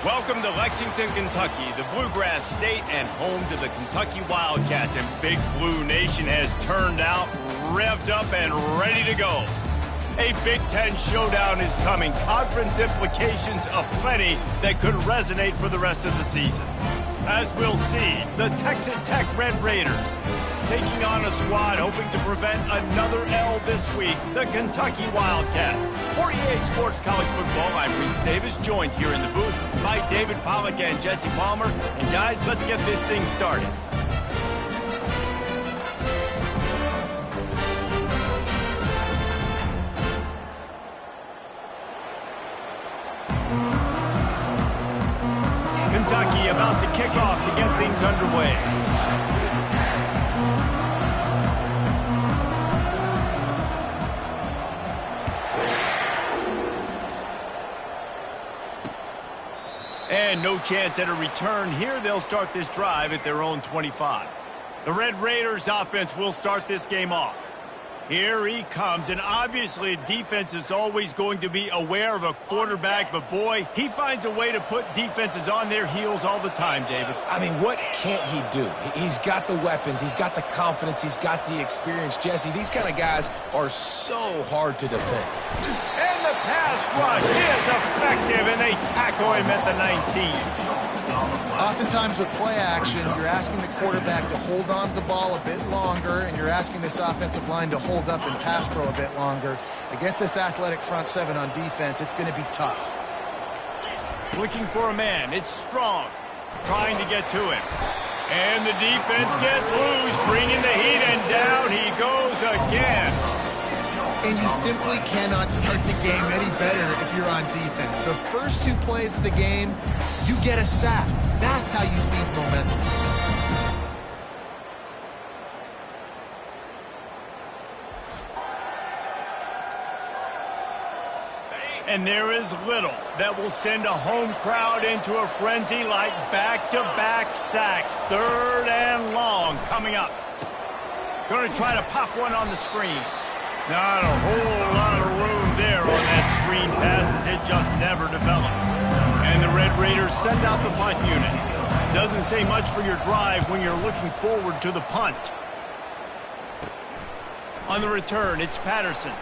Welcome to Lexington, Kentucky, the Bluegrass State and home to the Kentucky Wildcats. And Big Blue Nation has turned out, revved up, and ready to go. A Big Ten showdown is coming. Conference implications aplenty that could resonate for the rest of the season. As we'll see, the Texas Tech Red Raiders taking on a squad hoping to prevent another L this week, the Kentucky Wildcats. For EA Sports College Football, I'm Reese Davis, joined here in the booth by David Pollack and Jesse Palmer. And guys, let's get this thing started. Kentucky about to kick off to get things underway. And no chance at a return here. They'll start this drive at their own 25. The Red Raiders offense will start this game off. Here he comes, and obviously defense is always going to be aware of a quarterback, but boy, he finds a way to put defenses on their heels all the time, David. I mean, what can't he do? He's got the weapons, he's got the confidence, he's got the experience. Jesse, these kind of guys are so hard to defend. And the pass rush is effective, and they tackle him at the 19. Oftentimes with play action, you're asking the quarterback to hold on to the ball a bit longer, and you're asking this offensive line to hold up and pass pro a bit longer. Against this athletic front seven on defense, it's going to be tough. Looking for a man. It's Strong. Trying to get to him. And the defense gets loose, bringing the heat, and down he goes again. And you simply cannot start the game any better if you're on defense. The first two plays of the game, you get a sack. That's how you seize momentum. And there is little that will send a home crowd into a frenzy like back-to-back sacks. 3rd and long coming up. Going to try to pop one on the screen. Not a whole lot of room there on that screen pass as it just never developed. And the Red Raiders send out the punt unit. Doesn't say much for your drive when you're looking forward to the punt. On the return, it's Patterson.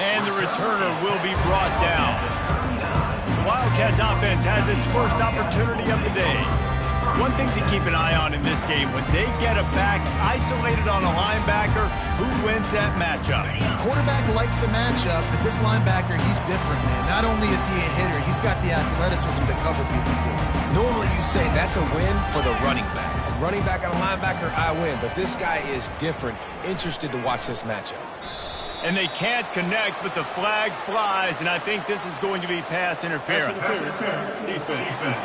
And the returner will be brought down. The Wildcats offense has its first opportunity of the day. One thing to keep an eye on in this game, when they get a back isolated on a linebacker, who wins that matchup? Quarterback likes the matchup, but this linebacker, he's different, man. Not only is he a hitter, he's got the athleticism to cover people, too. Normally you say that's a win for the running back. A running back on a linebacker, I win. But this guy is different. Interested to watch this matchup. And they can't connect, but the flag flies, and I think this is going to be pass interference. Defense.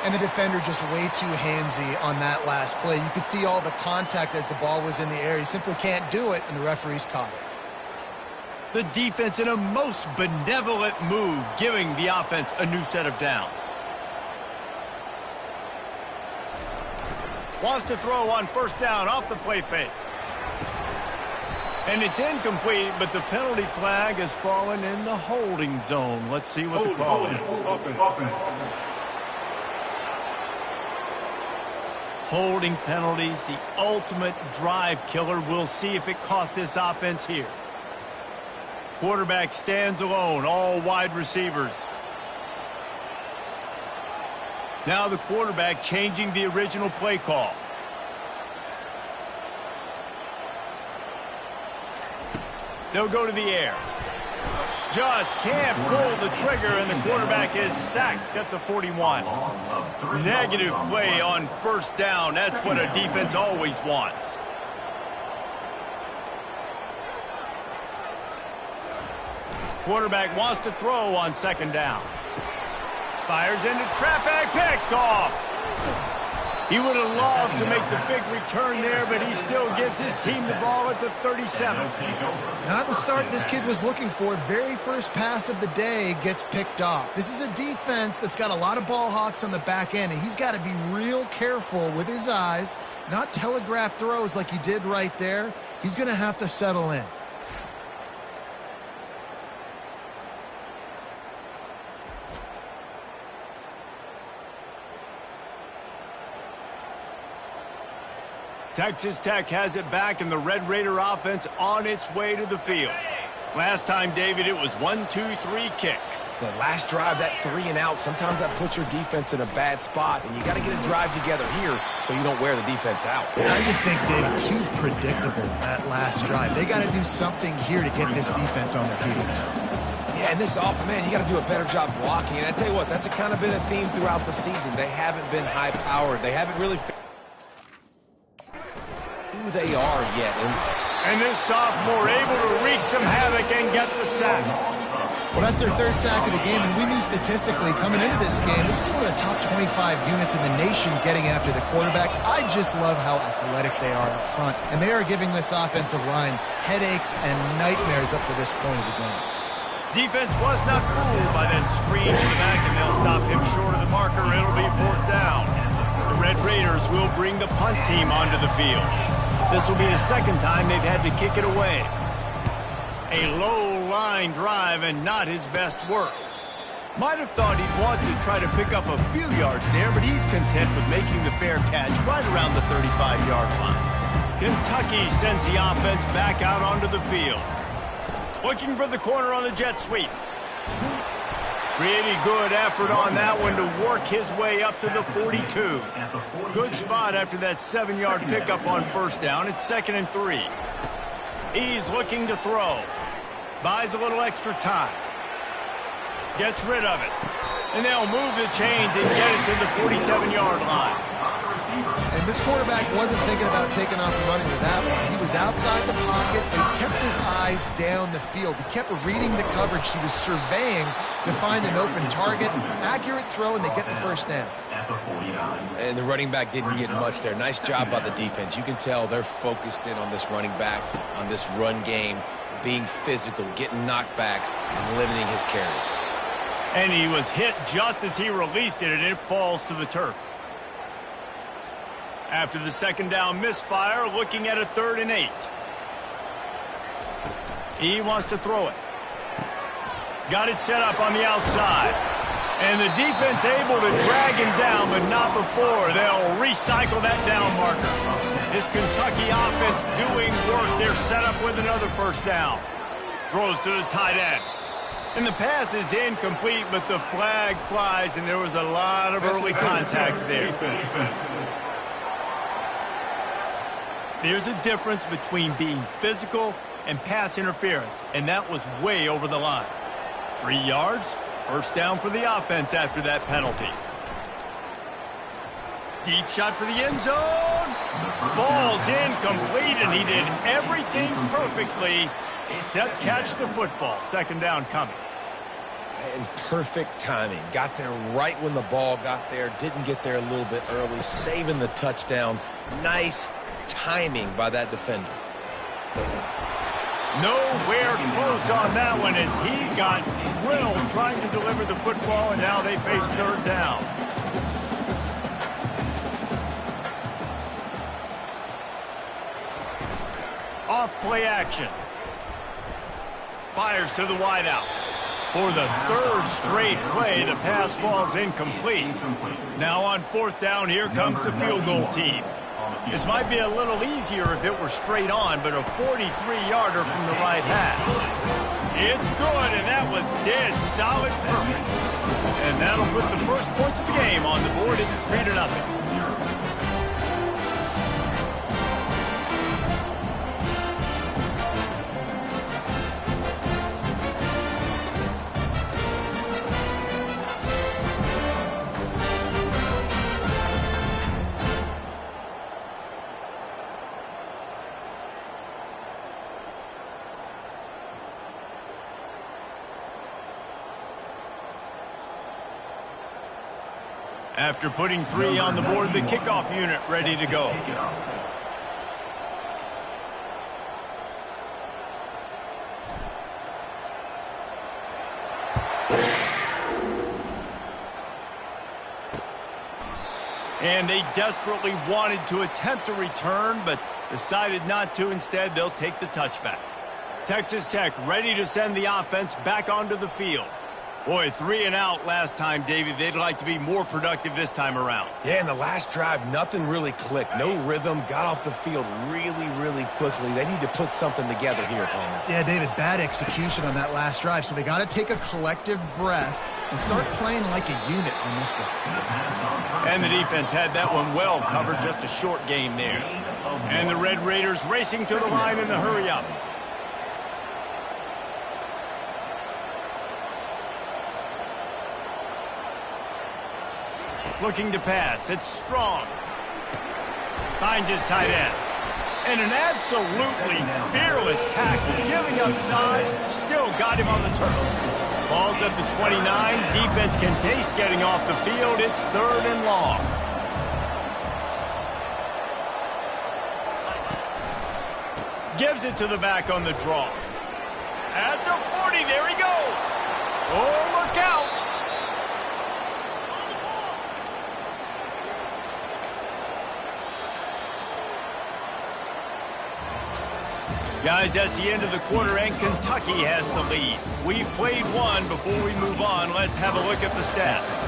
And the defender just way too handsy on that last play. You could see all the contact as the ball was in the air. He simply can't do it, and the referee's caught it. The defense in a most benevolent move, giving the offense a new set of downs. Wants to throw on 1st down off the play fake. And it's incomplete, but the penalty flag has fallen in the holding zone. Let's see what the call is. Holding penalties, the ultimate drive killer. We'll see if it costs this offense here. Quarterback stands alone, all wide receivers. Now the quarterback changing the original play call. They'll go to the air. Just can't pull the trigger, and the quarterback is sacked at the 41. Negative play on 1st down. That's what a defense always wants. Quarterback wants to throw on 2nd down. Fires into traffic, picked off. He would have loved to make the big return there, but he still gives his team the ball at the 37. Not the start this kid was looking for. Very first pass of the day gets picked off. This is a defense that's got a lot of ball hawks on the back end, and he's got to be real careful with his eyes, not telegraph throws like he did right there. He's going to have to settle in. Texas Tech has it back, and the Red Raider offense on its way to the field. Last time, David, it was 1-2-3 kick. The last drive, that 3 and out, sometimes that puts your defense in a bad spot, and you got to get a drive together here so you don't wear the defense out. I just think, David, too predictable that last drive. They got to do something here to get this defense on their heels. Yeah, and this offense, man, you got to do a better job blocking. And I tell you what, that's kind of been a theme throughout the season. They haven't been high-powered. They haven't really who they are yet. And this sophomore able to wreak some havoc and get the sack. Well, that's their third sack of the game, and we knew statistically coming into this game, this is one of the top 25 units in the nation getting after the quarterback. I just love how athletic they are up front, and they are giving this offensive line headaches and nightmares up to this point of the game. Defense was not fooled by that screen in the back, and they'll stop him short of the marker. It'll be 4th down. The Red Raiders will bring the punt team onto the field. This will be the second time they've had to kick it away. A low-line drive and not his best work. Might have thought he'd want to try to pick up a few yards there, but he's content with making the fair catch right around the 35-yard line. Kentucky sends the offense back out onto the field. Looking for the corner on the jet sweep. Pretty good effort on that one to work his way up to the 42. Good spot after that 7-yard pickup on 1st down. It's 2nd and 3. He's looking to throw. Buys a little extra time. Gets rid of it. And they'll move the chains and get it to the 47-yard line. And this quarterback wasn't thinking about taking off and running with that one. He was outside the pocket, but he kept his eyes down the field. He kept reading the coverage. He was surveying to find an open target. Accurate throw, and they get the 1st down. And the running back didn't get much there. Nice job by the defense. You can tell they're focused in on this running back, on this run game, being physical, getting knockbacks, and limiting his carries. And he was hit just as he released it, and it falls to the turf. After the 2nd down misfire, looking at a 3rd and 8. He wants to throw it. Got it set up on the outside. And the defense able to drag him down, but not before. They'll recycle that down marker. This Kentucky offense doing work. They're set up with another 1st down. Throws to the tight end. And the pass is incomplete, but the flag flies, and there was a lot of early contact there. There's a difference between being physical and pass interference, and that was way over the line. 3 yards, 1st down for the offense after that penalty. Deep shot for the end zone. Falls incomplete, and he did everything perfectly except catch the football. 2nd down coming. And perfect timing. Got there right when the ball got there. Didn't get there a little bit early. Saving the touchdown. Nice timing by that defender. Nowhere close on that one as he got drilled trying to deliver the football, and now they face 3rd down. Off play action. Fires to the wideout. For the 3rd straight play, the pass falls incomplete. Now on 4th down, here comes the field goal team. This might be a little easier if it were straight on, but a 43-yarder from the right half. It's good, and that was dead solid perfect. And that'll put the first points of the game on the board. It's 3-0. After putting 3 on the board, the kickoff unit ready to go. And they desperately wanted to attempt a return, but decided not to. Instead, they'll take the touchback. Texas Tech ready to send the offense back onto the field. Boy, 3 and out last time, David. They'd like to be more productive this time around. Yeah, in the last drive, nothing really clicked. No rhythm, got off the field really quickly. They need to put something together here, Palmer. Yeah, David, bad execution on that last drive, so they got to take a collective breath and start playing like a unit on this one. And the defense had that one well covered, just a short game there. And the Red Raiders racing to the line in a hurry up. Looking to pass. It's Strong. Finds his tight end. And an absolutely fearless tackle. Giving up size. Still got him on the turf. Ball's at the 29. Defense can taste getting off the field. It's 3rd and long. Gives it to the back on the draw. At the 40. There he goes. Oh, look out. Guys, that's the end of the quarter, and Kentucky has the lead. We've played one. Before we move on, let's have a look at the stats.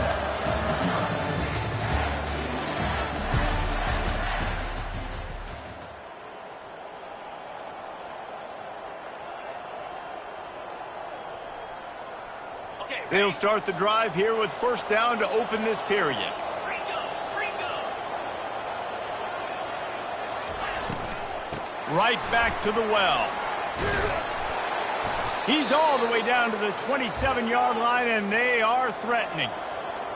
They'll start the drive here with 1st down to open this period. Right back to the well. He's all the way down to the 27-yard line, and they are threatening.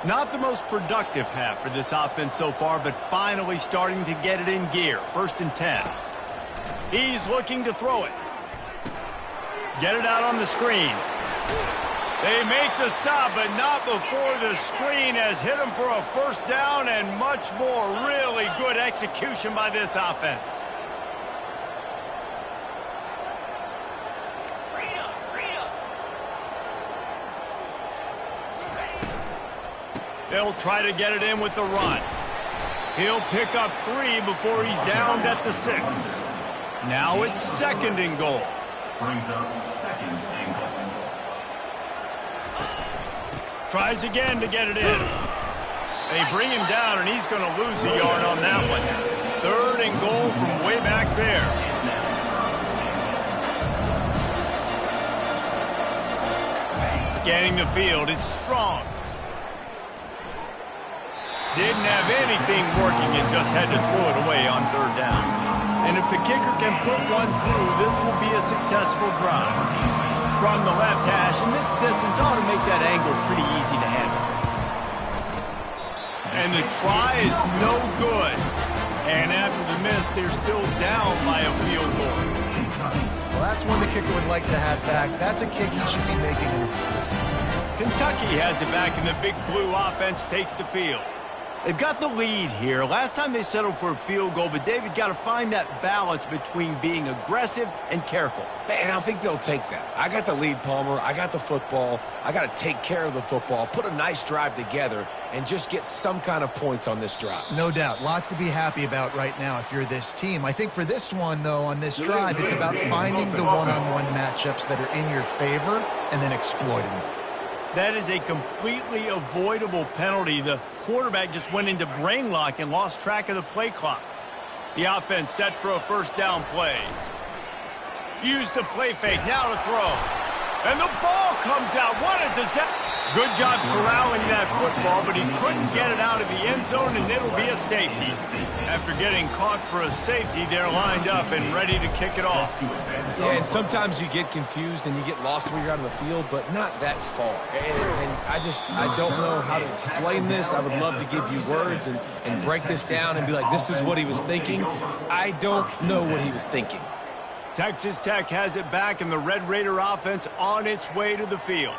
Not the most productive half for this offense so far, but finally starting to get it in gear. 1st and 10. He's looking to throw it. Get it out on the screen. They make the stop, but not before the screen has hit them for a 1st down, and much more. Really good execution by this offense. They'll try to get it in with the run. He'll pick up 3 before he's downed at the 6. Now it's 2nd and goal. Brings up 2nd and goal. Tries again to get it in. They bring him down, and he's going to lose a yard on that one. 3rd and goal from way back there. Scanning the field, it's Strong. Didn't have anything working and just had to throw it away on 3rd down. And if the kicker can put one through, this will be a successful drive. From the left hash, and this distance ought to make that angle pretty easy to handle. And the try is no good. And after the miss, they're still down by a field goal. Well, that's one the kicker would like to have back. That's a kick he should be making in his sleep. Kentucky has it back, and the Big Blue offense takes the field. They've got the lead here. Last time they settled for a field goal, but David got to find that balance between being aggressive and careful. And I think they'll take that. I got the lead, Palmer. I got the football. I got to take care of the football, put a nice drive together, and just get some kind of points on this drive. No doubt. Lots to be happy about right now if you're this team. I think for this one, though, on this drive, it's about finding the one-on-one matchups that are in your favor and then exploiting them. That is a completely avoidable penalty. The quarterback just went into brain lock and lost track of the play clock. The offense set for a 1st down play. Use the play fake, now to throw. And the ball comes out. What a disaster. Good job corralling that football, but he couldn't get it out of the end zone, and it'll be a safety. After getting caught for a safety, they're lined up and ready to kick it off. Yeah, and sometimes you get confused and you get lost when you're out of the field, but not that far. And I don't know how to explain this. I would love to give you words and break this down and be like, this is what he was thinking. I don't know what he was thinking. Texas Tech has it back, and the Red Raider offense on its way to the field.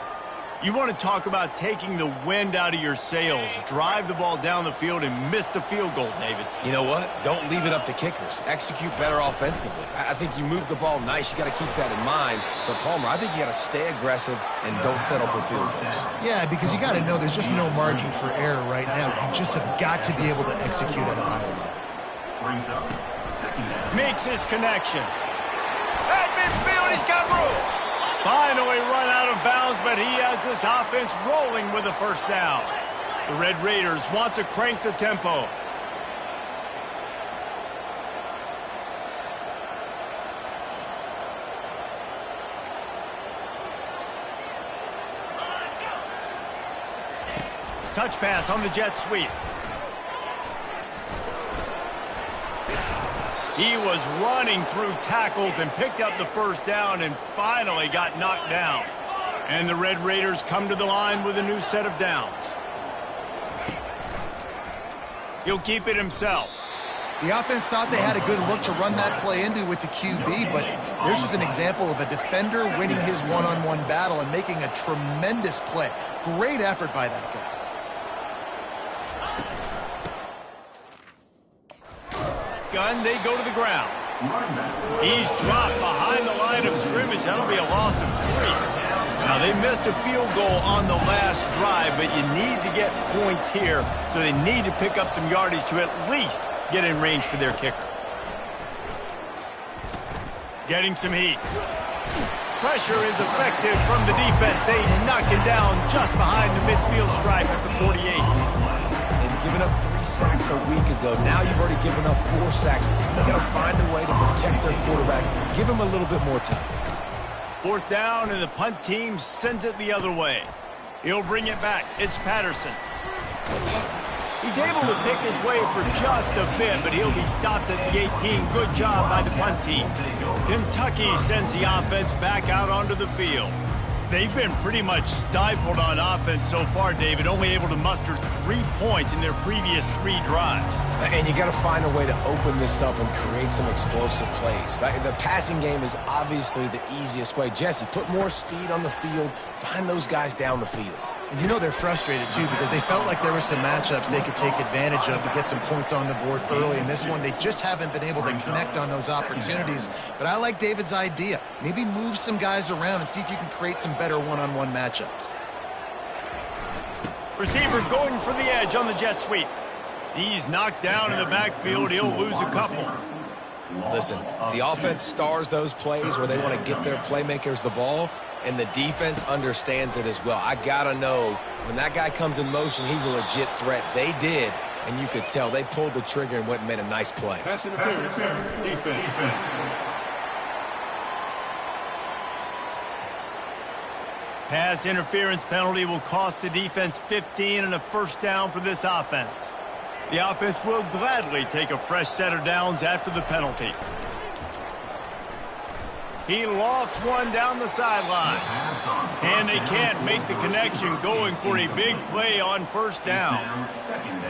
You want to talk about taking the wind out of your sails. Drive the ball down the field and miss the field goal, David. You know what? Don't leave it up to kickers. Execute better offensively. I think you move the ball nice. You got to keep that in mind. But, Palmer, I think you got to stay aggressive and don't settle for field goals. Yeah, because you got to know there's just no margin for error right now. You just have got to be able to execute at a high level. Brings up second down. Makes his connection. At midfield, he's got room. Finally run out of bounds, but he has this offense rolling with a first down. The Red Raiders want to crank the tempo. Touch pass on the jet sweep. He was running through tackles and picked up the first down and finally got knocked down. And the Red Raiders come to the line with a new set of downs. He'll keep it himself. The offense thought they had a good look to run that play into with the QB, but there's just an example of a defender winning his one-on-one battle and making a tremendous play. Great effort by that guy. Gun, they go to the ground. He's dropped behind the line of scrimmage. That'll be a loss of 3. Now, they missed a field goal on the last drive, but you need to get points here, so they need to pick up some yardage to at least get in range for their kicker. Getting some heat. Pressure is effective from the defense. They knock him down just behind the midfield stripe at the 48. Given up 3 sacks a week ago. Now you've already given up 4 sacks. They got to find a way to protect their quarterback. Give him a little bit more time. 4th down, and the punt team sends it the other way. He'll bring it back. It's Patterson. He's able to pick his way for just a bit, but he'll be stopped at the 18. Good job by the punt team. Kentucky sends the offense back out onto the field. They've been pretty much stifled on offense so far, David, only able to muster 3 points in their previous 3 drives. And you got to find a way to open this up and create some explosive plays. The passing game is obviously the easiest way. Jesse, put more speed on the field. Find those guys down the field. And you know they're frustrated, too, because they felt like there were some matchups they could take advantage of to get some points on the board early. In this one, they just haven't been able to connect on those opportunities. But I like David's idea. Maybe move some guys around and see if you can create some better one-on-one matchups. Receiver going for the edge on the jet sweep. He's knocked down in the backfield. He'll lose a couple. Listen, the offense stars those plays where they want to get their playmakers the ball, and the defense understands it as well. I got to know when that guy comes in motion, he's a legit threat. They did, and you could tell they pulled the trigger and went and made a nice play. Pass interference. Defense. Pass interference penalty will cost the defense 15 and a first down for this offense. The offense will gladly take a fresh set of downs after the penalty. He lost one down the sideline. And they can't make the connection, going for a big play on first down.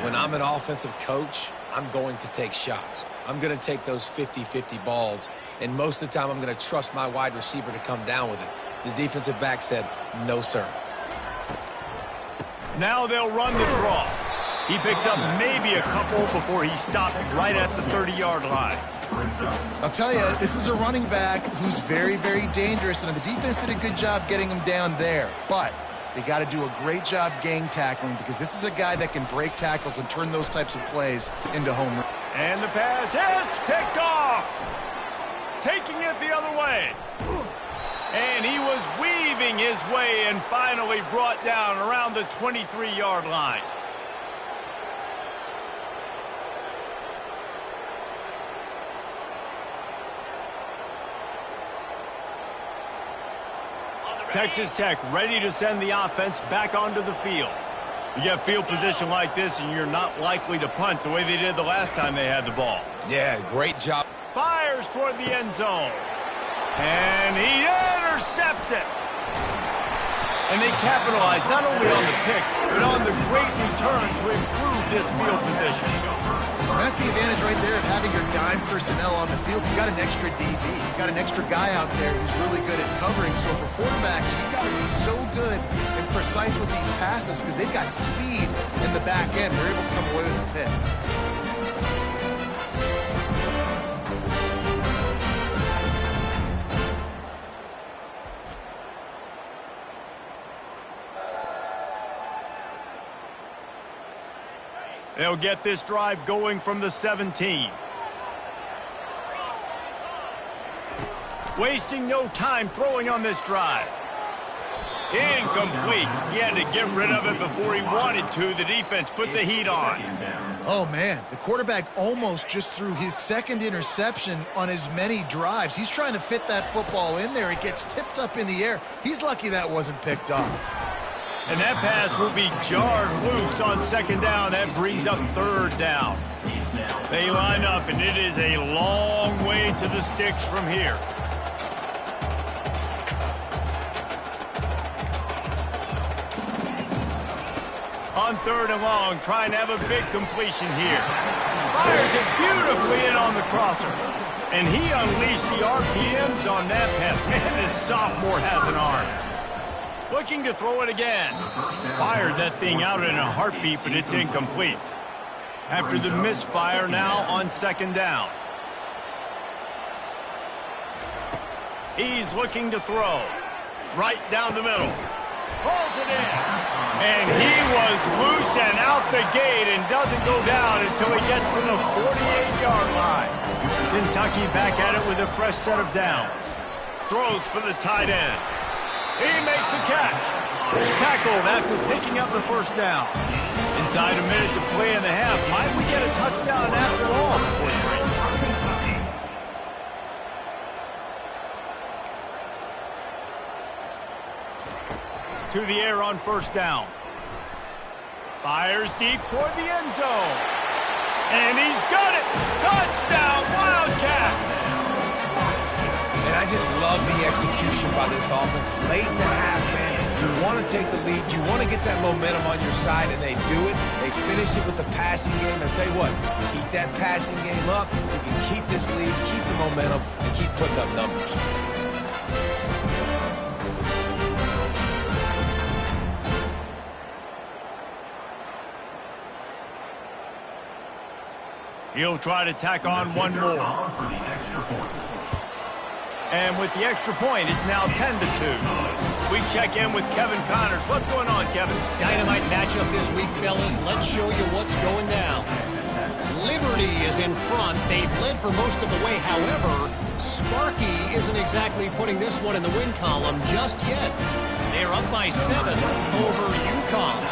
When I'm an offensive coach, I'm going to take shots. I'm going to take those 50-50 balls, and most of the time I'm going to trust my wide receiver to come down with it. The defensive back said, no, sir. Now they'll run the draw. He picks up maybe a couple before he's stopped right at the 30-yard line. I'll tell you, this is a running back who's very, very dangerous, and the defense did a good job getting him down there. But they got to do a great job gang tackling, because this is a guy that can break tackles and turn those types of plays into home runs. And the pass hits, picked off. Taking it the other way. And he was weaving his way and finally brought down around the 23-yard line. Texas Tech ready to send the offense back onto the field. You get field position like this, and you're not likely to punt the way they did the last time they had the ball. Yeah, great job. Fires toward the end zone. And he intercepts it. And they capitalize not only on the pick, but on the great return to improve this field position. And that's the advantage right there of having your dime personnel on the field. You got an extra DB. You got an extra guy out there who's really good at covering. So for quarterbacks, you got to be so good and precise with these passes because they've got speed in the back end. They're able to come away with a pick. They'll get this drive going from the 17. Wasting no time throwing on this drive. Incomplete. He had to get rid of it before he wanted to. The defense put the heat on. Oh, man. The quarterback almost just threw his second interception on as many drives. He's trying to fit that football in there. It gets tipped up in the air. He's lucky that wasn't picked off. And that pass will be jarred loose on second down. That brings up third down. They line up, and it is a long way to the sticks from here. On third and long, trying to have a big completion here. Fires it beautifully in on the crosser. And he unleashed the RPMs on that pass. Man, this sophomore has an arm. Looking to throw it again. Fired that thing out in a heartbeat, but it's incomplete. After the misfire, now on second down. He's looking to throw. Right down the middle. Pulls it in. And he was loose and out the gate and doesn't go down until he gets to the 48-yard line. Kentucky back at it with a fresh set of downs. Throws for the tight end. He makes the catch. Tackled after picking up the first down. Inside a minute to play in the half. Might we get a touchdown after all before the break? To the air on first down. Fires deep toward the end zone. And he's got it. Touchdown, Wildcats. And I just love the execution by this offense. Late in the half, man, you want to take the lead. You want to get that momentum on your side, and they do it. They finish it with the passing game. I'll tell you what, keep that passing game up. You can keep this lead, keep the momentum, and keep putting up numbers. He'll try to tack on one more. And with the extra point, it's now 10-2. We check in with Kevin Connors. What's going on, Kevin? Dynamite matchup this week, fellas. Let's show you what's going down. Liberty is in front. They've led for most of the way. However, Sparky isn't exactly putting this one in the win column just yet. They're up by 7 over UConn.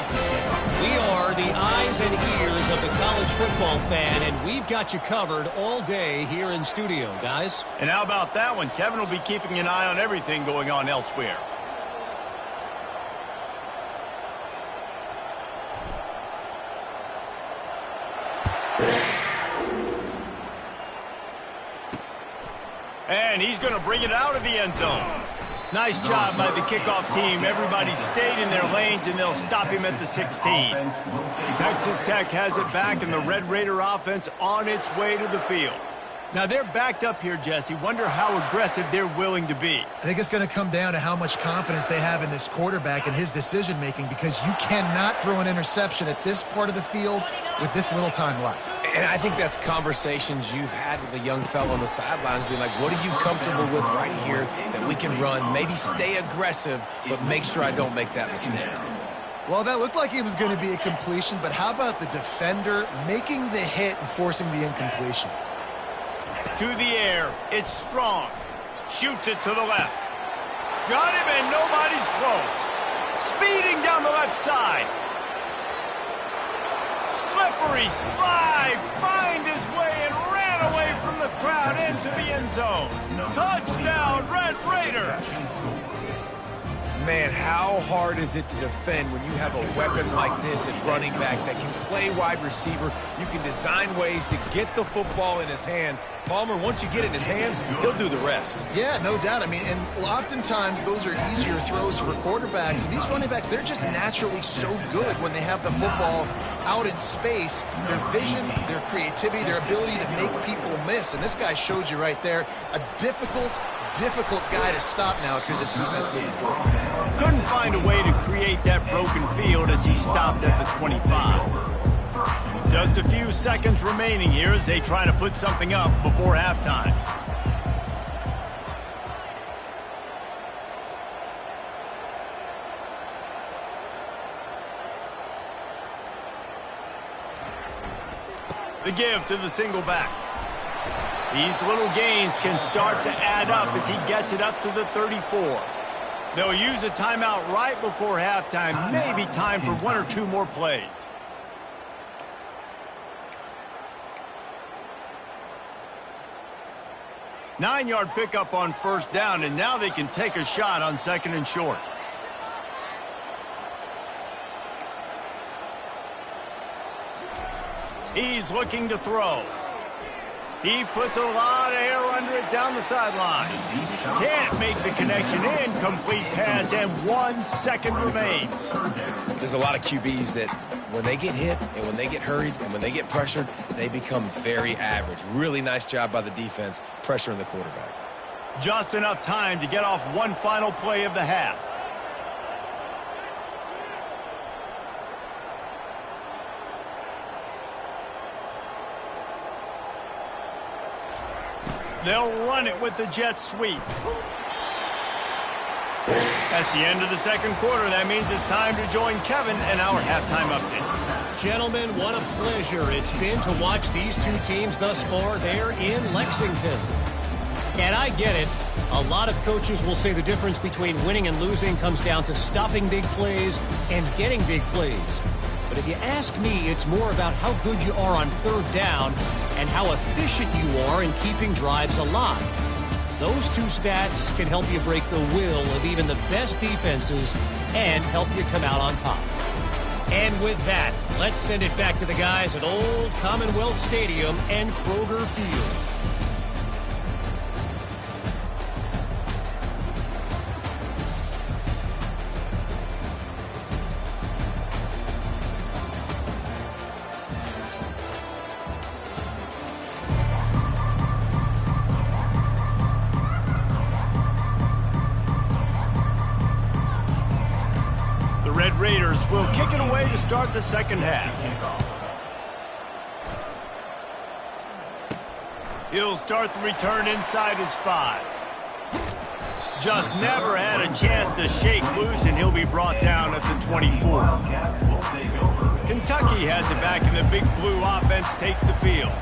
We are the eyes and ears of the college football fan, and we've got you covered all day here in studio, guys. And how about that one? Kevin will be keeping an eye on everything going on elsewhere. And he's going to bring it out of the end zone. Nice job by the kickoff team. Everybody stayed in their lanes, and they'll stop him at the 16. Texas Tech has it back, and the Red Raider offense on its way to the field. Now, they're backed up here, Jesse. Wonder how aggressive they're willing to be. I think it's going to come down to how much confidence they have in this quarterback and his decision-making, because you cannot throw an interception at this part of the field with this little time left. And I think that's conversations you've had with a young fellow on the sidelines, being like, what are you comfortable with right here that we can run? Maybe stay aggressive, but make sure I don't make that mistake. Well, that looked like it was going to be a completion, but how about the defender making the hit and forcing the incompletion? To the air. It's Strong. Shoots it to the left. Got him, and nobody's close. Speeding down the left side. Slippery slide. Find his way and ran away from the crowd into the end zone. Touchdown, Red Raider. Man, how hard is it to defend when you have a weapon like this at running back that can play wide receiver? You can design ways to get the football in his hand. Palmer, once you get it in his hands, he'll do the rest. Yeah, no doubt. I mean, and oftentimes those are easier throws for quarterbacks. And these running backs, they're just naturally so good when they have the football out in space. Their vision, their creativity, their ability to make people miss. And this guy showed you right there a difficult guy to stop now if you're this defense moving forward. Couldn't find a way to create that broken field as he stopped at the 25. Just a few seconds remaining here as they try to put something up before halftime. The give to the single back. These little gains can start to add up as he gets it up to the 34. They'll use a timeout right before halftime. Maybe time for one or two more plays. Nine-yard pickup on first down, and now they can take a shot on second and short. He's looking to throw. He puts a lot of air under it down the sideline. Can't make the connection. Incomplete pass, and 1 second remains. There's a lot of QBs that when they get hit and when they get hurried and when they get pressured, they become very average. Really nice job by the defense pressuring the quarterback. Just enough time to get off one final play of the half. They'll run it with the jet sweep. That's the end of the second quarter. That means it's time to join Kevin and our halftime update. Gentlemen, what a pleasure it's been to watch these two teams thus far there in Lexington. And I get it. A lot of coaches will say the difference between winning and losing comes down to stopping big plays and getting big plays. But if you ask me, it's more about how good you are on third down and how efficient you are in keeping drives alive. Those two stats can help you break the will of even the best defenses and help you come out on top. And with that, let's send it back to the guys at Old Commonwealth Stadium and Kroger Field. Raiders will kick it away to start the second half. He'll start the return inside his 5. Just never had a chance to shake loose, and he'll be brought down at the 24. Kentucky has it back, and the Big Blue offense takes the field.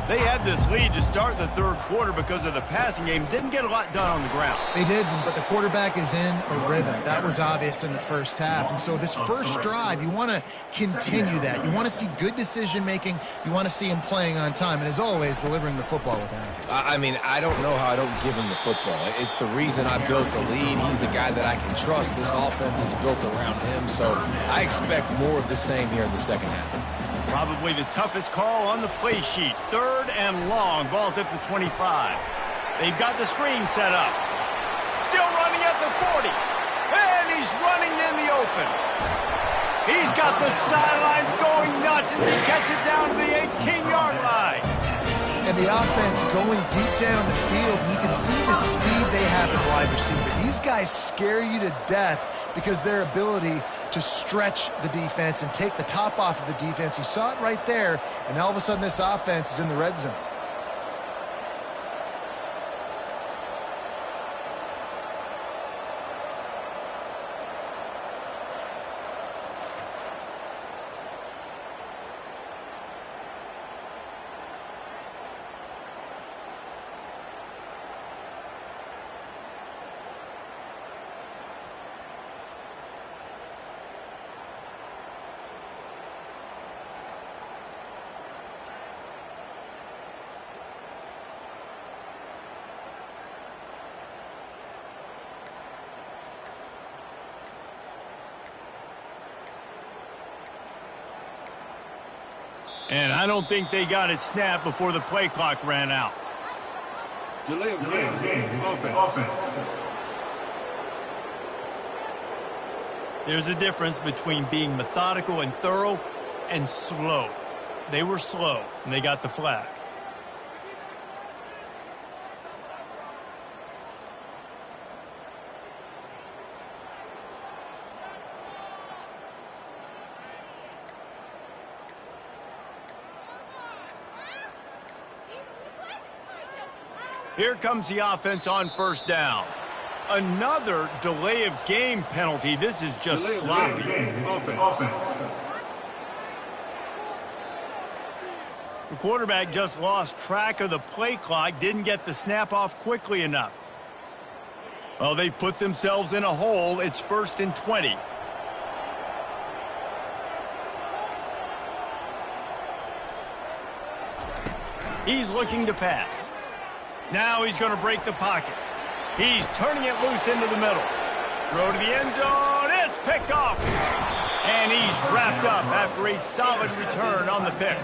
They had this lead to start the third quarter because of the passing game. Didn't get a lot done on the ground. They did, but the quarterback is in a rhythm. That was obvious in the first half. And so this first drive, you want to continue that. You want to see good decision-making. You want to see him playing on time. And as always, delivering the football with accuracy. I mean, I don't know how I don't give him the football. It's the reason I built the lead. He's the guy that I can trust. This offense is built around him. So I expect more of the same here in the second half. Probably the toughest call on the play sheet. Third and long. Ball's at the 25. They've got the screen set up. Still running at the 40. And he's running in the open. He's got the sidelines going nuts as he gets it down to the 18-yard line. And the offense going deep down the field. You can see the speed they have in wide receiver. These guys scare you to death because their ability to stretch the defense and take the top off of the defense. You saw it right there, and all of a sudden this offense is in the red zone. And I don't think they got it snapped before the play clock ran out. Delay of game. Offense. There's a difference between being methodical and thorough and slow. They were slow, and they got the flag. Here comes the offense on first down. Another delay of game penalty. This is just sloppy. Offense. The quarterback just lost track of the play clock, didn't get the snap off quickly enough. Well, they've put themselves in a hole. It's 1st and 20. He's looking to pass. Now he's going to break the pocket. He's turning it loose into the middle. Throw to the end zone. It's picked off. And he's wrapped up after a solid return on the pick.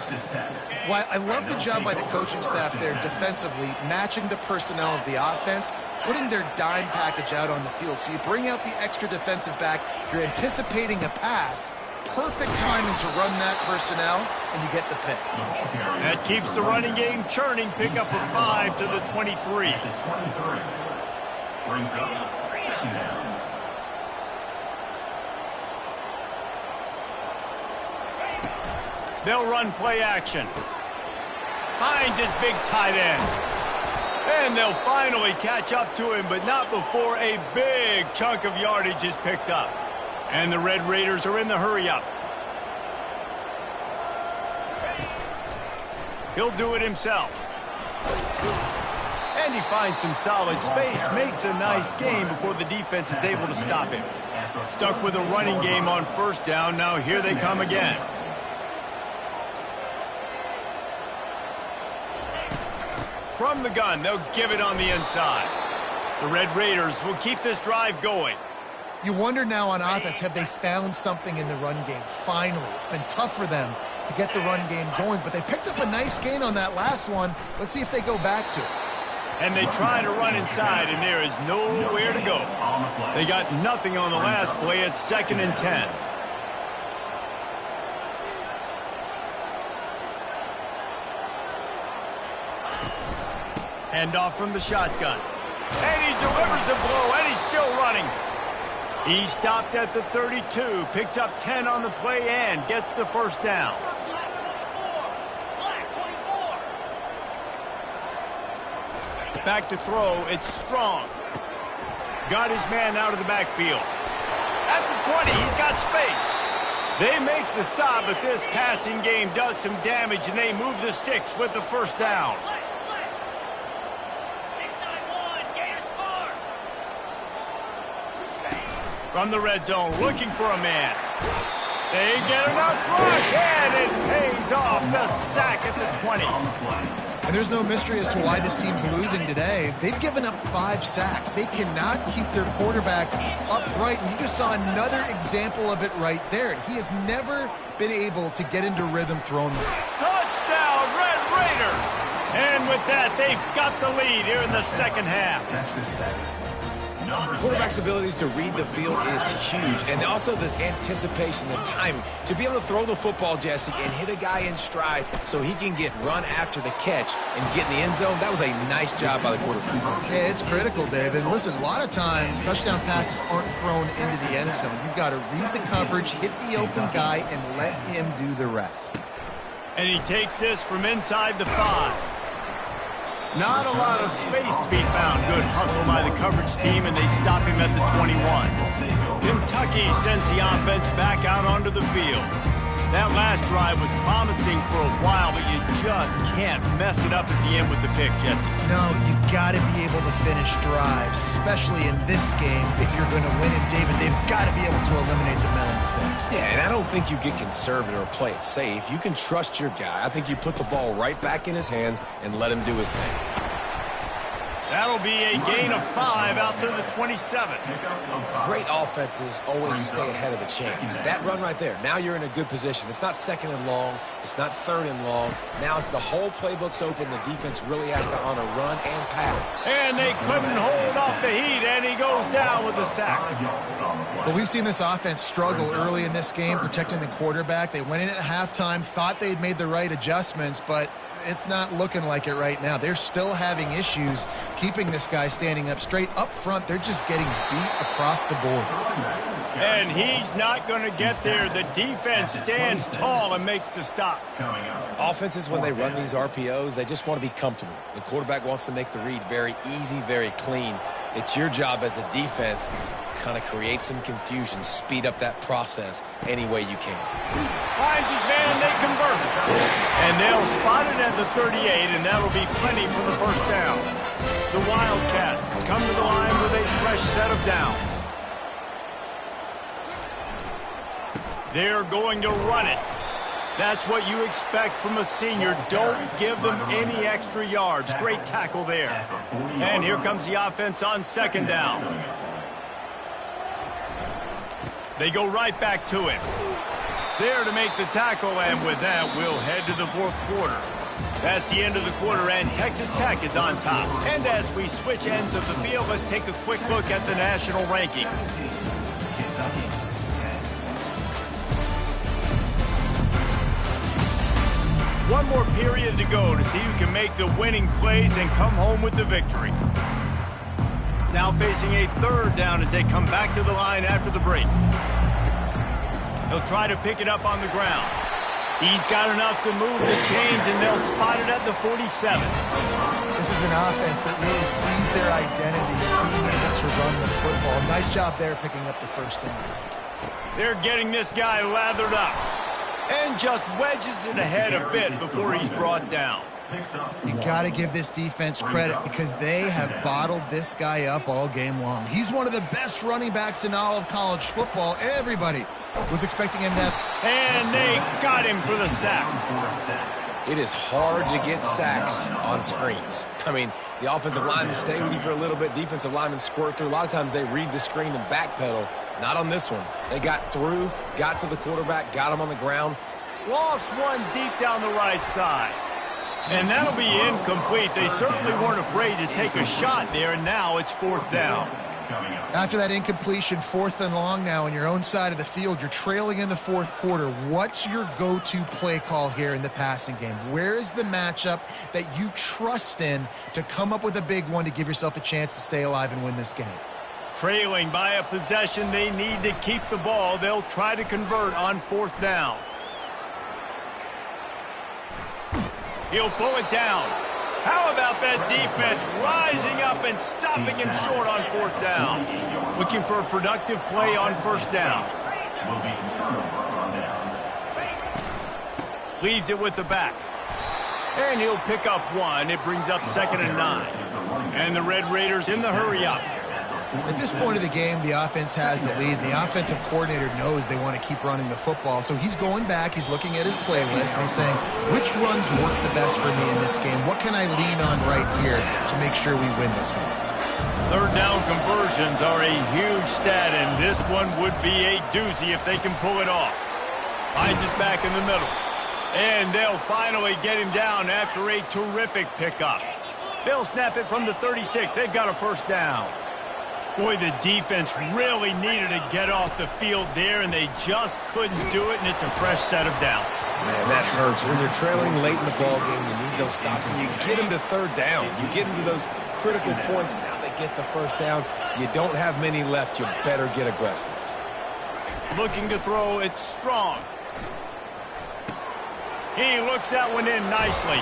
Well, I love the job by the coaching staff there defensively, matching the personnel of the offense, putting their dime package out on the field. So you bring out the extra defensive back. You're anticipating a pass. Perfect timing to run that personnel, and you get the pick. That keeps the running game churning. Pick up a 5 to the 23. Brings up 2nd down. They'll run play action. Finds his big tight end. And they'll finally catch up to him, but not before a big chunk of yardage is picked up. And the Red Raiders are in the hurry-up. He'll do it himself. And he finds some solid space, makes a nice game before the defense is able to stop him. Stuck with a running game on first down. Now here they come again. From the gun, they'll give it on the inside. The Red Raiders will keep this drive going. You wonder now on offense, have they found something in the run game? Finally, it's been tough for them to get the run game going, but they picked up a nice gain on that last one. Let's see if they go back to it. And they try to run inside, and there is nowhere to go. They got nothing on the last play. It's 2nd and 10. Handoff from the shotgun. And he delivers the blow, and he's still running. He stopped at the 32, picks up 10 on the play, and gets the first down. Back to throw, it's Strong. Got his man out of the backfield. At the 20, he's got space. They make the stop, but this passing game does some damage, and they move the sticks with the first down. From the red zone, looking for a man. They get enough rush, and it pays off. The sack at the 20. And there's no mystery as to why this team's losing today. They've given up 5 sacks. They cannot keep their quarterback upright, and you just saw another example of it right there. He has never been able to get into rhythm throwing the touchdown, Red Raiders! And with that, they've got the lead here in the second half. Quarterback's abilities to read the field is huge, and also the anticipation, the timing. To be able to throw the football, Jesse, and hit a guy in stride so he can get run after the catch and get in the end zone, that was a nice job by the quarterback. Yeah, it's critical, David. Listen, a lot of times touchdown passes aren't thrown into the end zone. You've got to read the coverage, hit the open guy, and let him do the rest. And he takes this from inside the 5. Not a lot of space to be found. Good hustle by the coverage team, and they stop him at the 21. Kentucky sends the offense back out onto the field. That last drive was promising for a while, but you just can't mess it up at the end with the pick, Jesse. No, you got to be able to finish drives, especially in this game. If you're going to win it, David, they've got to be able to eliminate the mental mistakes. Yeah, and I don't think you get conservative or play it safe. You can trust your guy. I think you put the ball right back in his hands and let him do his thing. That'll be a gain of 5 out to the 27. Great offenses always stay ahead of the chains. That run right there, now you're in a good position. It's not second and long. It's not third and long. Now the whole playbook's open. The defense really has to honor run and pass. And they couldn't hold off the heat, and he goes down with a sack. But we've seen this offense struggle early in this game, protecting the quarterback. They went in at halftime, thought they'd made the right adjustments, but it's not looking like it right now. They're still having issues keeping this guy standing up straight. Up front, they're just getting beat across the board. And he's not going to get there. The defense stands tall and makes the stop. Offenses, when they run these RPOs, they just want to be comfortable. The quarterback wants to make the read very easy, very clean. It's your job as a defense to kind of create some confusion, speed up that process any way you can. Finds his man, they convert. And they'll spot it at the 38, and that'll be plenty for the first down. The Wildcats come to the line with a fresh set of downs. They're going to run it. That's what you expect from a senior. Don't give them any extra yards. Great tackle there. And here comes the offense on second down. They go right back to him. There to make the tackle, and with that, we'll head to the fourth quarter. That's the end of the quarter, and Texas Tech is on top. And as we switch ends of the field, let's take a quick look at the national rankings. One more period to go to see who can make the winning plays and come home with the victory. Now facing a third down as they come back to the line after the break. He'll try to pick it up on the ground. He's got enough to move the chains, and they'll spot it at the 47. This is an offense that really sees their identity as being able to run the football. Nice job there picking up the first down. They're getting this guy lathered up. And just wedges it ahead a bit before he's brought down. You got to give this defense credit because they have bottled this guy up all game long. He's one of the best running backs in all of college football. Everybody was expecting him to have... And they got him for the sack. It is hard to get sacks on screens. I mean, the offensive linemen stay with you for a little bit. Defensive linemen squirt through. A lot of times they read the screen and backpedal. Not on this one. They got through, got to the quarterback, got him on the ground. Lost one deep down the right side. And that'll be incomplete. They certainly weren't afraid to take a shot there, and now it's fourth down. After that incompletion, fourth and long now on your own side of the field, you're trailing in the fourth quarter. What's your go-to play call here in the passing game? Where is the matchup that you trust in to come up with a big one to give yourself a chance to stay alive and win this game? Trailing by a possession, they need to keep the ball. They'll try to convert on fourth down. He'll pull it down. How about that defense rising up and stopping him short on fourth down? Looking for a productive play on first down. Leaves it with the back. And he'll pick up one. It brings up 2nd and 9. And the Red Raiders in the hurry up. At this point of the game, the offense has the lead. The offensive coordinator knows they want to keep running the football. So he's going back, he's looking at his playlist, and he's saying, which runs work the best for me in this game? What can I lean on right here to make sure we win this one? Third down conversions are a huge stat, and this one would be a doozy if they can pull it off. Finds us back in the middle. And they'll finally get him down after a terrific pickup. They'll snap it from the 36. They've got a first down. Boy, the defense really needed to get off the field there, and they just couldn't do it, and it's a fresh set of downs. Man, that hurts. When you're trailing late in the ball game, you need those stops, and you get them to third down. You get them to those critical points. Now they get the first down. You don't have many left. You better get aggressive. Looking to throw, it's strong. He looks that one in nicely.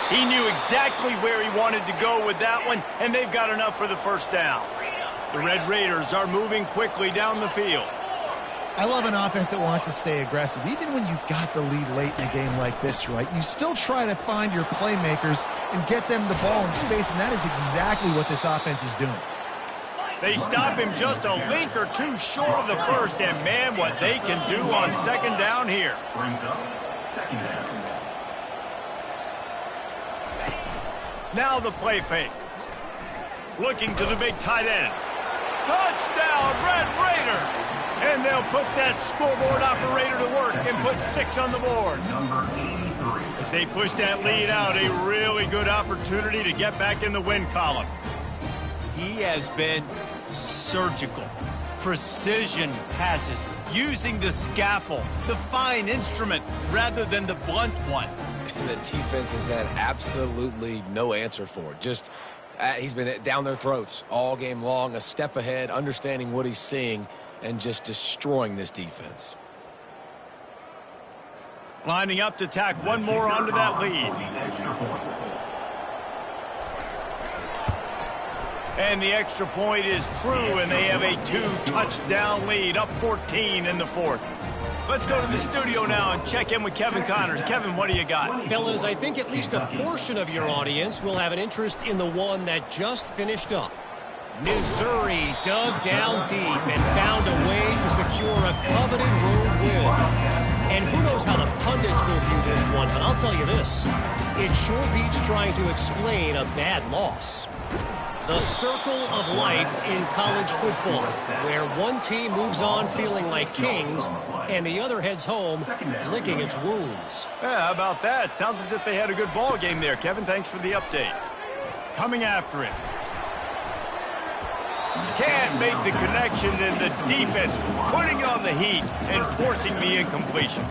He knew exactly where he wanted to go with that one, and they've got enough for the first down. The Red Raiders are moving quickly down the field. I love an offense that wants to stay aggressive. Even when you've got the lead late in a game like this, right, you still try to find your playmakers and get them the ball in space, and that is exactly what this offense is doing. They stop him just a link or two short of the first, and man, what they can do on second down here. Brings up second down. Now the play fake. looking to the big tight end. Touchdown, Red Raiders! And they'll put that scoreboard operator to work and put 6 on the board. Number 83. As they push that lead out, a really good opportunity to get back in the win column. He has been surgical. Precision passes, using the scalpel, the fine instrument, rather than the blunt one. And the defense has had absolutely no answer for it. Just, he's been down their throats all game long, a step ahead, understanding what he's seeing, and just destroying this defense. Lining up to tack one more onto that lead. And the extra point is true, and they have a 2-touchdown lead, up 14 in the fourth. Let's go to the studio now and check in with Kevin Connors. Kevin, what do you got? Fellas, I think at least a portion of your audience will have an interest in the one that just finished up. Missouri dug down deep and found a way to secure a coveted road win. And who knows how the pundits will view this one, but I'll tell you this. It sure beats trying to explain a bad loss. The circle of life in college football, where one team moves on feeling like kings and the other heads home licking its wounds. Yeah, how about that? Sounds as if they had a good ball game there. Kevin, thanks for the update. Coming after it. Can't make the connection, and the defense putting on the heat and forcing the incompletion.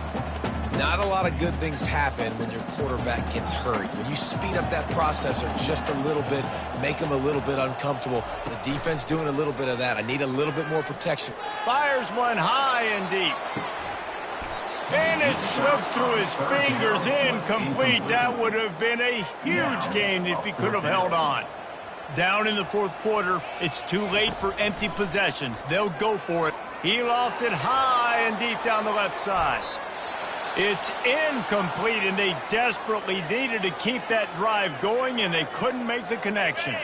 Not a lot of good things happen when your quarterback gets hurried. When you speed up that processor just a little bit, make him a little bit uncomfortable. The defense doing a little bit of that. I need a little bit more protection. Fires one high and deep. And it slips through his fingers, incomplete. That would have been a huge gain if he could have held on. Down in the fourth quarter, it's too late for empty possessions. They'll go for it. He lost it high and deep down the left side. It's incomplete, and they desperately needed to keep that drive going, and they couldn't make the connection.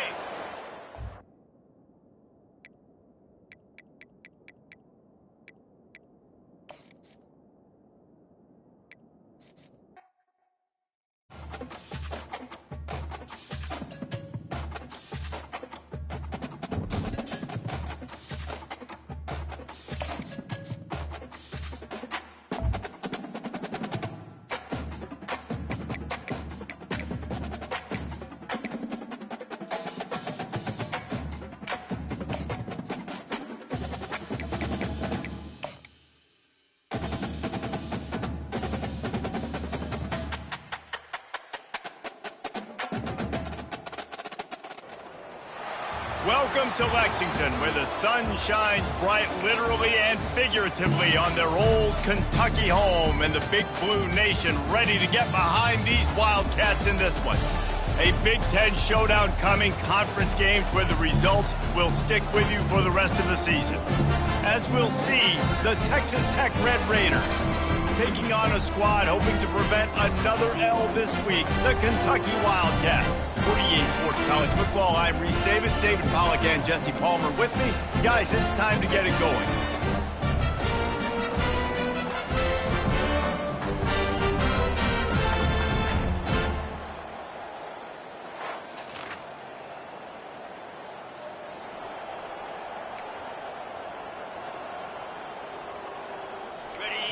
Welcome to Lexington, where the sun shines bright literally and figuratively on their old Kentucky home, and the Big Blue Nation ready to get behind these Wildcats in this one. A Big Ten showdown coming, conference games where the results will stick with you for the rest of the season. As we'll see, the Texas Tech Red Raiders taking on a squad hoping to prevent another L this week, the Kentucky Wildcats. For EA Sports College Football, I'm Reese Davis, David Pollack, and Jesse Palmer with me. Guys, it's time to get it going.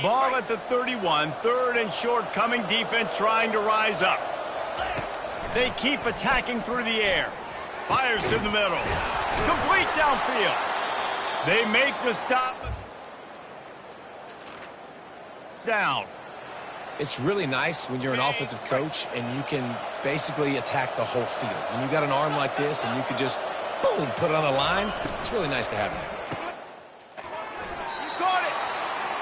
Ball at the 31, third and short, coming defense trying to rise up. They keep attacking through the air. Fires to the middle. Complete downfield. They make the stop. Down. It's really nice when you're an offensive coach and you can basically attack the whole field. When you got an arm like this and you could just, boom, put it on a line, it's really nice to have that.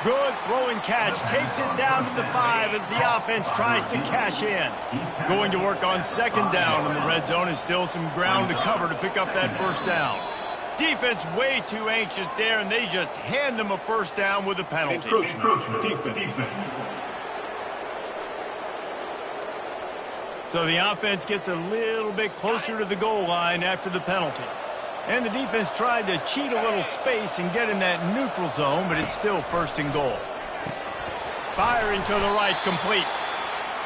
Good throwing catch, takes it down to the 5 as the offense tries to cash in. Going to work on second down, and the red zone is still some ground to cover to pick up that first down. Defense way too anxious there, and they just hand them a first down with a penalty. Encroachment. Defense. So the offense gets a little bit closer to the goal line after the penalty. And the defense tried to cheat a little space and get in that neutral zone, but it's still first and goal. Firing to the right, complete.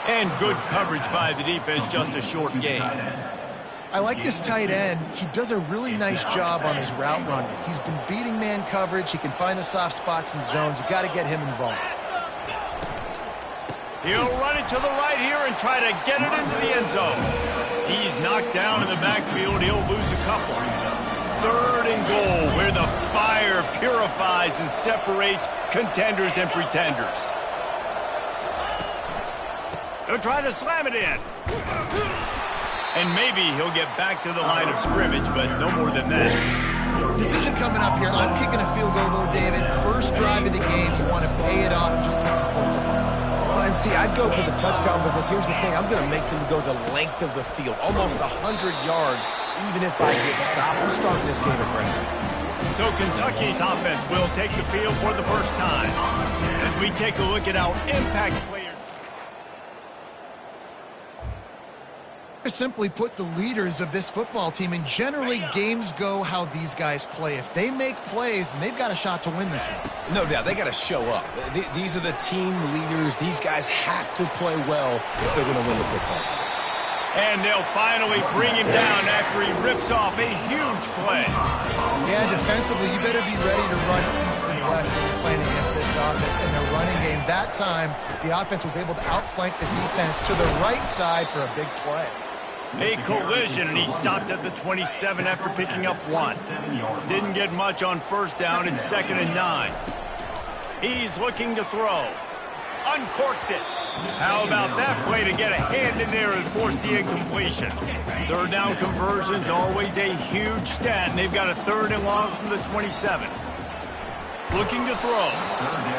And good coverage by the defense, just a short gain. I like this tight end. He does a really nice job on his route running. He's been beating man coverage. He can find the soft spots and zones. You got to get him involved. He'll run it to the right here and try to get it into the end zone. He's knocked down in the backfield. He'll lose a couple. 3rd and goal, where the fire purifies and separates contenders and pretenders. He'll try to slam it in. And maybe he'll get back to the line of scrimmage, but no more than that. Decision coming up here. I'm kicking a field goal, though, David. First drive of the game, you want to pay it off and just put some points up on it. Well, and see, I'd go for the touchdown because here's the thing. I'm going to make them go the length of the field, almost 100 yards, even if I get stopped. I'm starting this game aggressive. So Kentucky's offense will take the field for the first time as we take a look at our impact players. Simply put, the leaders of this football team, and generally games go how these guys play. If they make plays, then they've got a shot to win this one. No doubt. They got to show up. These are the team leaders. These guys have to play well if they're going to win the football game. And they'll finally bring him down after he rips off a huge play. Yeah, defensively, you better be ready to run east and west when you're playing against this offense in their running game. That time, the offense was able to outflank the defense to the right side for a big play. A collision, and he stopped at the 27 after picking up 1. Didn't get much on first down in 2nd and 9. He's looking to throw. Uncorks it. How about that play to get a hand in there and force the incompletion? 3rd down conversion's always a huge stat, and they've got a 3rd and long from the 27. Looking to throw.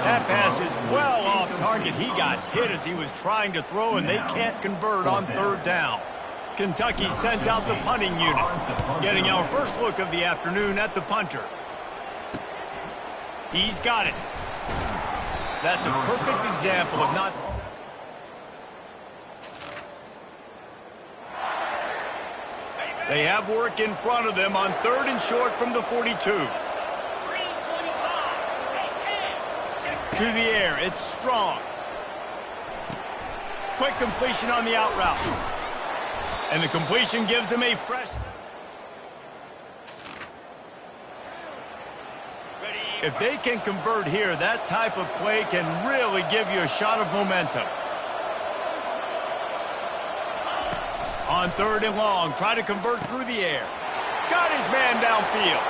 That pass is well off target. He got hit as he was trying to throw, and they can't convert on 3rd down. Kentucky sent out the punting unit, getting our first look of the afternoon at the punter. He's got it. That's a perfect example of not... They have work in front of them on 3rd and short from the 42. Through the air, it's strong. Quick completion on the out route. And the completion gives him a fresh... If they can convert here, that type of play can really give you a shot of momentum. On 3rd and long, try to convert through the air. Got his man downfield.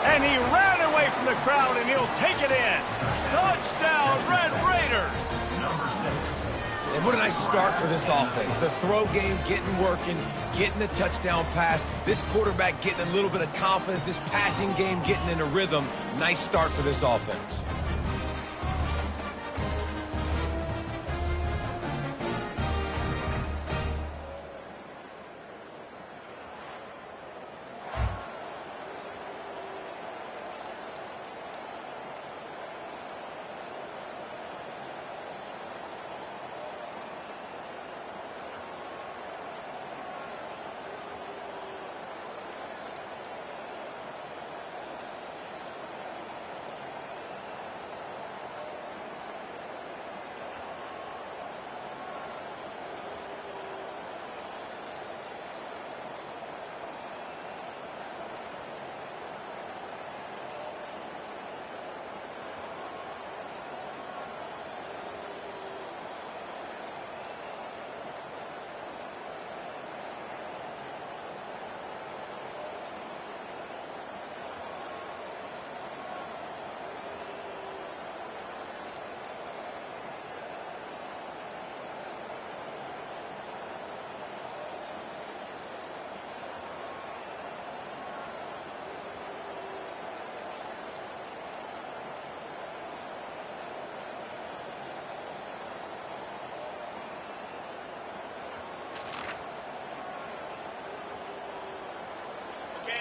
And he ran away from the crowd, and he'll take it in. Touchdown, Red Raiders! And what a nice start for this offense. The throw game getting working, getting the touchdown pass. This quarterback getting a little bit of confidence. This passing game getting in a rhythm. Nice start for this offense.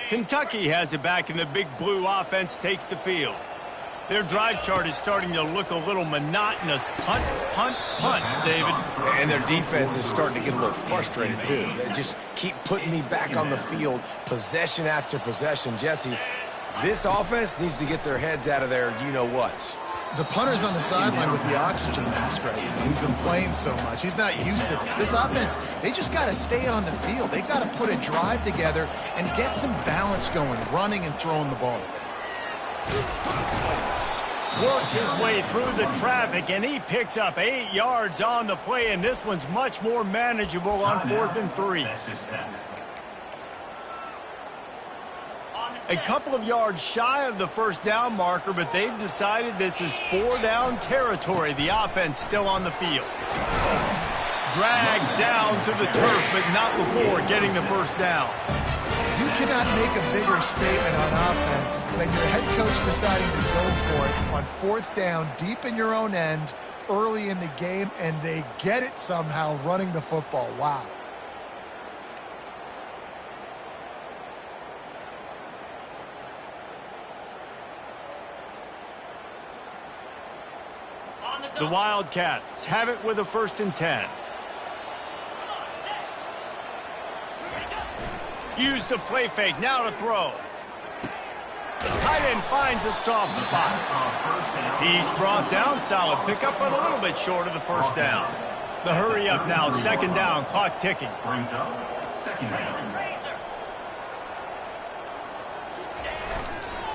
Kentucky has it back, and the big blue offense takes the field. Their drive chart is starting to look a little monotonous. Punt, punt, punt, David. And their defense is starting to get a little frustrated, too. They just keep putting me back on the field, possession after possession. Jesse, this offense needs to get their heads out of their you-know-whats. The punter's on the sideline with the oxygen mask right now. He's been playing so much. He's not used to this. This offense, they just got to stay on the field. They got to put a drive together and get some balance going, running and throwing the ball. Works his way through the traffic, and he picks up 8 yards on the play, and this one's much more manageable on 4th and 3. A couple of yards shy of the first down marker, but they've decided this is 4-down territory. The offense still on the field. Dragged down to the turf, but not before getting the first down. You cannot make a bigger statement on offense than your head coach deciding to go for it on 4th down, deep in your own end, early in the game, and they get it somehow running the football. Wow. The Wildcats have it with a 1st and 10. Use the play fake, now to throw. Tight end finds a soft spot. He's brought down, solid pickup, but a little bit short of the first down. The hurry up now, 2nd down, clock ticking. Brings up 2nd down.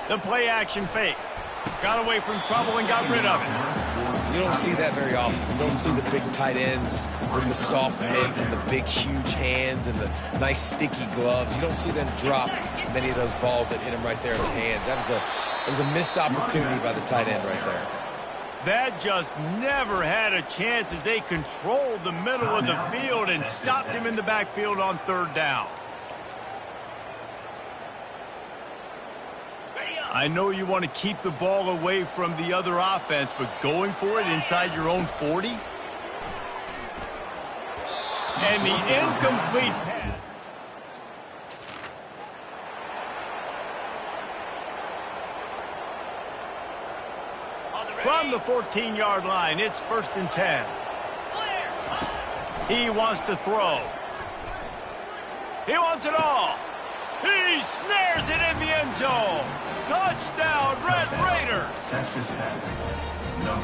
The play action fake. Got away from trouble and got rid of it. You don't see that very often. You don't see the big tight ends with the soft mitts and the big, huge hands and the nice, sticky gloves. You don't see them drop many of those balls that hit them right there in the hands. That was a missed opportunity by the tight end right there. That just never had a chance as they controlled the middle of the field and stopped him in the backfield on 3rd down. I know you want to keep the ball away from the other offense, but going for it inside your own 40? And the incomplete pass. From the 14-yard line, it's 1st and 10. He wants to throw. He wants it all. He snares it in the end zone. Touchdown, Red Raiders.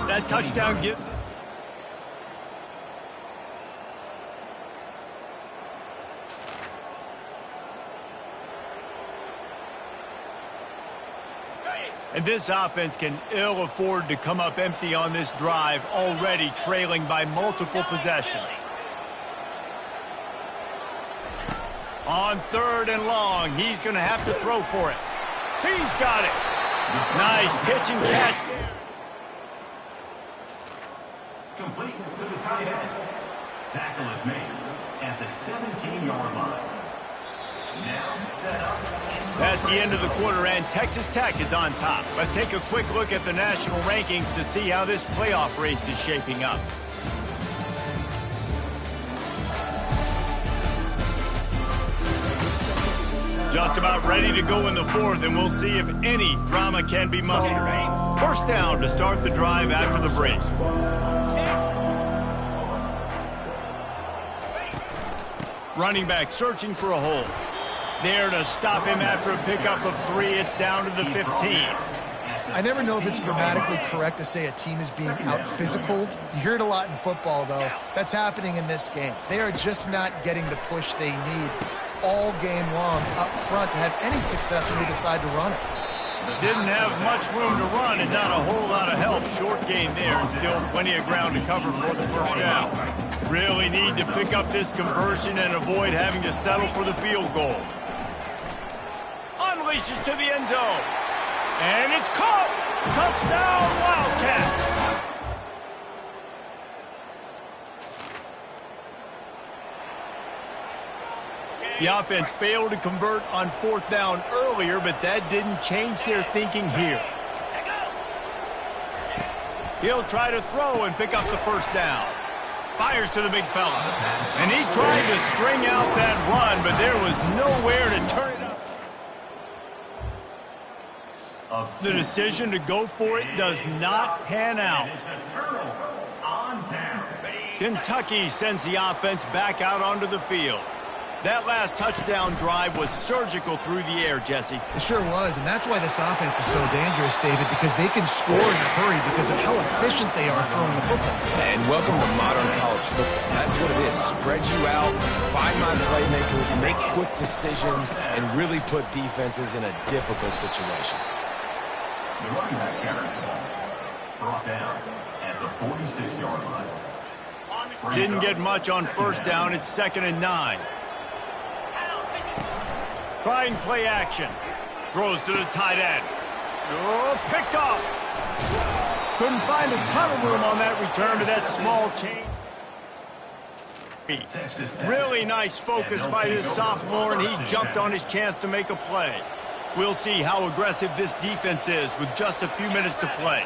That touchdown gives us... And this offense can ill afford to come up empty on this drive, already trailing by multiple possessions. On 3rd and long, he's going to have to throw for it. He's got it. Nice pitch and catch. It's complete to the tight end. Tackle is made at the 17-yard line. Now set up. That's the end of the quarter, and Texas Tech is on top. Let's take a quick look at the national rankings to see how this playoff race is shaping up. Just about ready to go in the 4th, and we'll see if any drama can be mustered. 1st down to start the drive after the break. Running back searching for a hole. There to stop him after a pickup of 3. It's down to the 15. I never know if it's grammatically correct to say a team is being out-physicaled. You hear it a lot in football, though. That's happening in this game. They are just not getting the push they need all game long up front to have any success when they decide to run it. Didn't have much room to run and not a whole lot of help. Short gain there and still plenty of ground to cover for the first down. Really need to pick up this conversion and avoid having to settle for the field goal. Unleashes to the end zone. And it's caught. Touchdown, Wildcats. The offense failed to convert on 4th down earlier, but that didn't change their thinking here. He'll try to throw and pick up the first down. Fires to the big fella. And he tried to string out that run, but there was nowhere to turn it up. The decision to go for it does not pan out. Kentucky sends the offense back out onto the field. That last touchdown drive was surgical through the air, Jesse. It sure was, and that's why this offense is so dangerous, David, because they can score in a hurry because of how efficient they are throwing the football. And welcome to modern college football. That's what it is. Spread you out, find my playmakers, make quick decisions, and really put defenses in a difficult situation. The running back carries the ball. Brought down at the 46-yard line. Didn't get much on first down. It's 2nd and 9. Trying play action. Throws to the tight end. Oh, picked off. Couldn't find a ton of room on that return to that small change. Really nice focus by this sophomore, and he jumped on his chance to make a play. We'll see how aggressive this defense is with just a few minutes to play.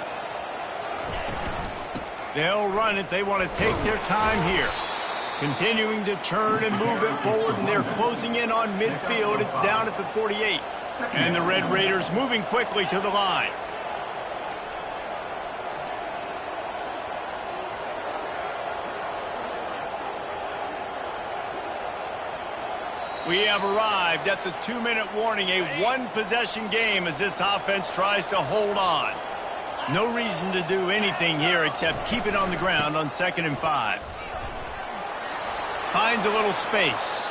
They'll run it. They want to take their time here. Continuing to turn and move it forward, and they're closing in on midfield. It's down at the 48. And the Red Raiders moving quickly to the line. We have arrived at the 2-minute warning, a one-possession game as this offense tries to hold on. No reason to do anything here except keep it on the ground on 2nd and 5. Finds a little space.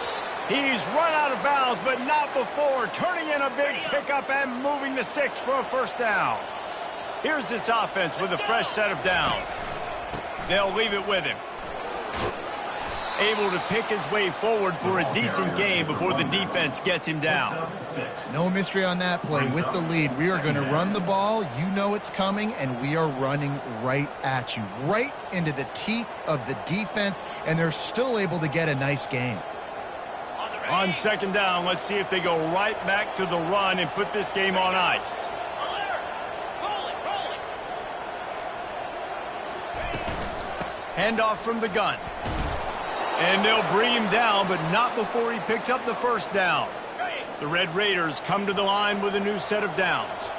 He's run out of bounds, but not before. Turning in a big pickup and moving the sticks for a first down. Here's this offense with a fresh set of downs. They'll leave it with him. Able to pick his way forward for a decent game before the defense gets him down. No mystery on that play. With the lead, we are going to run the ball. You know it's coming, and we are running right at you, right into the teeth of the defense, and they're still able to get a nice game. On 2nd down, let's see if they go right back to the run and put this game on ice. Handoff from the gun. And they'll bring him down, but not before he picks up the first down. The Red Raiders come to the line with a new set of downs.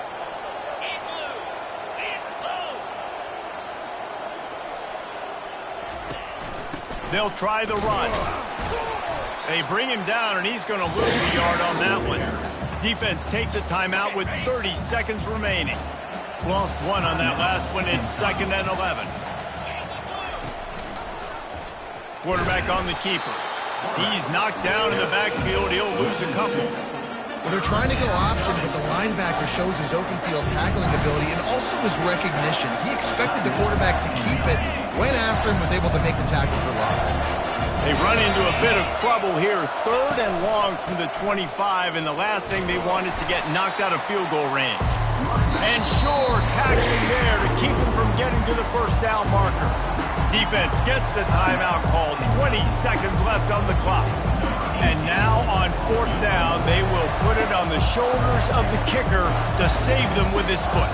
They'll try the run. They bring him down, and he's going to lose a yard on that one. Defense takes a timeout with 30 seconds remaining. Lost one on that last one. It's 2nd and 11. Quarterback on the keeper. He's knocked down in the backfield. He'll lose a couple. Well, they're trying to go option, but the linebacker shows his open field tackling ability and also his recognition. He expected the quarterback to keep it, went after him, was able to make the tackle for loss. They run into a bit of trouble here. 3rd and long from the 25, and the last thing they want is to get knocked out of field goal range. And sure, tackling there to keep him from getting to the first down marker. Defense gets the timeout called. 20 seconds left on the clock. And now on 4th down, they will put it on the shoulders of the kicker to save them with his foot.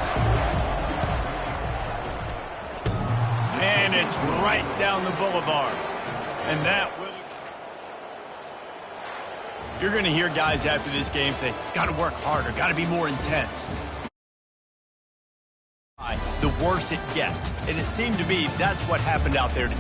And it's right down the boulevard. And that will... You're going to hear guys after this game say, got to work harder, got to be more intense. The worse it gets. And it seemed to be that's what happened out there today.